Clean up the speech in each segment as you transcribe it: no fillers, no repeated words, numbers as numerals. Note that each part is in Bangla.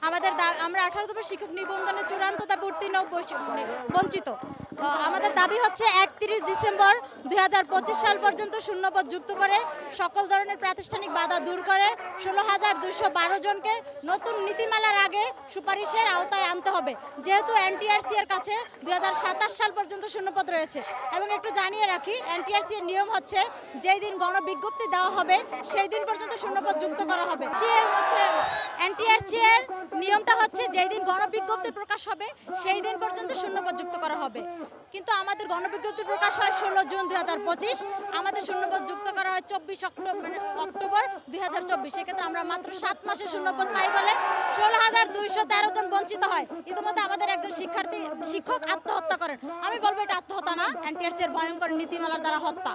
আমরা 18তম শিক্ষক নিবন্ধনের চূড়ান্ত দাবি উত্তীর্ণ বঞ্চিত। আমাদের দাবি হচ্ছে 31 ডিসেম্বর 2025 সাল পর্যন্ত শূন্যপদ যুক্ত করে সকল ধরনের প্রাতিষ্ঠানিক বাধা দূর করে 16,212 জনকে নতুন নীতিমালার আগে সুপারিশের আওতায় আনতে হবে, যেহেতু এনটিআরসি এর কাছে 2027 সাল পর্যন্ত শূন্যপদ রয়েছে। এবং একটু জানিয়ে রাখি, এনটিআরসি এর নিয়ম হচ্ছে যেই দিন গণবিজ্ঞপ্তি দেওয়া হবে সেই দিন পর্যন্ত শূন্যপদ যুক্ত করা হবে। এনটিআরসি এর নিয়মটা হচ্ছে যেই দিন গণবিজ্ঞপ্তি প্রকাশ হবে সেই দিন পর্যন্ত শূন্যপদ যুক্ত করা হবে, কিন্তু আমাদের গণবিজ্ঞপ্তি প্রকাশ হয় 16 জুন 2025, আমাদের শূন্যপদ যুক্ত করা হয় 24 অক্টোবর 2024। সেক্ষেত্রে আমরা মাত্র 7 মাসে শূন্যপদ পাই বলে 16,213 জন বঞ্চিত হয়। ইতিমধ্যে আমাদের একজন শিক্ষক আত্মহত্যা করেন। আমি বলবো এটা আত্মহত্যা না, এনটিআরসি এর ভয়ঙ্কর নীতিমালার দ্বারা হত্যা।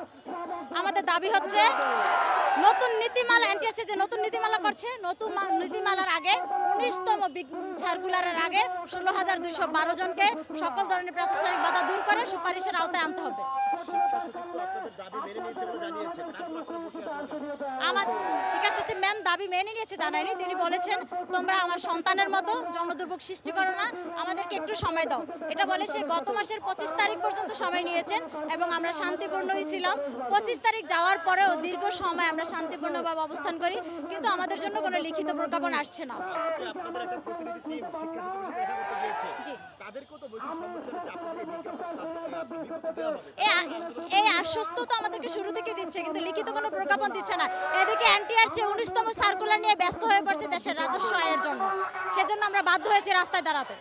আমাদের দাবি হচ্ছে নতুন নীতিমালা, এনটিআরসি যে নতুন নীতিমালা করছে, নতুন নীতিমালার আগে 19তম সার্কুলারের আগে 16,212 জনকে সকল ধরনের প্রাতিষ্ঠানিক বাধা দূর করে সুপারিশের আওতায় আনতে হবে। আমার শিক্ষা সচিব ম্যাম দাবি মেনে নিয়েছে জানায়নি, তিনি বলেছেন তোমরা আমার সন্তানের মতো জনদুর্ভোগ সৃষ্টি করো না, আমাদেরকে একটু সময় দাও। এটা বলে সে গত মাসের 25 তারিখ পর্যন্ত সময় নিয়েছেন এবং আমরা শান্তিপূর্ণই ছিলাম। 25 তারিখ যাওয়ার পরেও দীর্ঘ সময় আমরা শান্তিপূর্ণভাবে অবস্থান করি, কিন্তু আমাদের জন্য কোনো লিখিত প্রজ্ঞাপন আসছে না। এই আশ্বস্ত তো আমাদেরকে শুরু থেকে দিচ্ছে, কিন্তু লিখিত কোনো প্রজ্ঞাপন দিচ্ছে না। এদিকে এনটিআরসি 19তম সার্কুলার নিয়ে ব্যস্ত হয়ে পড়ছে দেশের রাজস্ব আয়ের জন্য, সেজন্য আমরা বাধ্য হয়েছি রাস্তায় দাঁড়াতে।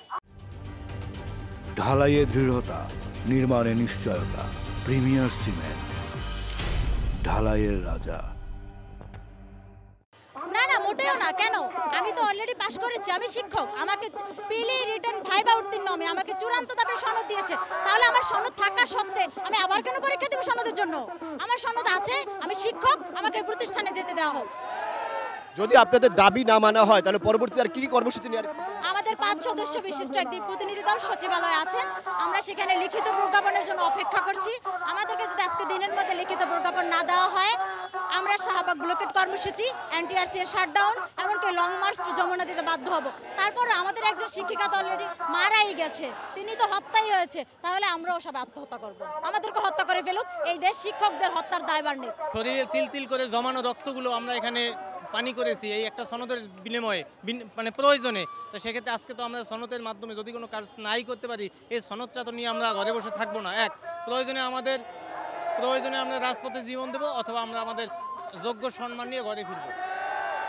ঢালাইয়ে দৃঢ়তা, নির্মাণে নিশ্চয়তা, প্রিমিয়ার সিমেন্ট, ঢালাইয়ের রাজা। না না, মোটেও না। কেন? আমি তো অলরেডি পাশ করেছি, আমি শিক্ষক, আমাকে প্রিলি রিটার্ন ভাইবা উত্তীর্ণ, আমাকে চূড়ান্ত দাবির সনদ দিয়েছে। তাহলে আমার সনদ থাকা সত্ত্বে আমি আবার কেন পরীক্ষা দেব সনদের জন্য? আমার সনদ আছে, আমি শিক্ষক, আমাকে প্রতিষ্ঠানে যেতে দেওয়া হোক। যদি আপনাদের দাবি না মানা হয় তাহলে পরবর্তীতে আর কি কর্মসূচি নেওয়ার? আমাদের 5 সদস্য বিশিষ্ট একটি প্রতিনিধি দল সচিবালয়ে আছেন, আমরা সেখানে লিখিত প্রজ্ঞাপনের জন্য অপেক্ষা করছি। আমাদেরকে যদি আজকে দিনের মধ্যে লিখিত প্রজ্ঞাপন না দেওয়া হয়, আমরা শাহবাগ ব্লকেট কর্মসূচি, এনটিআরসি এর শাটডাউন, এমনকি লং মার্চ টু যমুনা দিতে বাধ্য হব। তারপর আমাদের একজন শিক্ষিকা তো অলরেডি মারাই গেছে, তিনি তো হত্যাই হয়েছে, তাহলে আমরাও সব আত্মহত্যা করব। আমাদেরকে হত্যা করে ফেলুক, এই দেশ শিক্ষকদের হত্যার দায়ভার নেই। শরীরে তিল তিল করে জমানো রক্তগুলো আমরা এখানে পানি করেছি এই একটা সনদের বিনিময়ে, মানে প্রয়োজনে। তো সেক্ষেত্রে আজকে তো আমরা সনদের মাধ্যমে যদি কোনো কাজ নাই করতে পারি, এই সনদটা তো নিয়ে আমরা ঘরে বসে থাকবো না। প্রয়োজনে আমরা রাজপথে জীবন দেবো, অথবা আমরা আমাদের যোগ্য সম্মান নিয়ে ঘরে ফিরবো।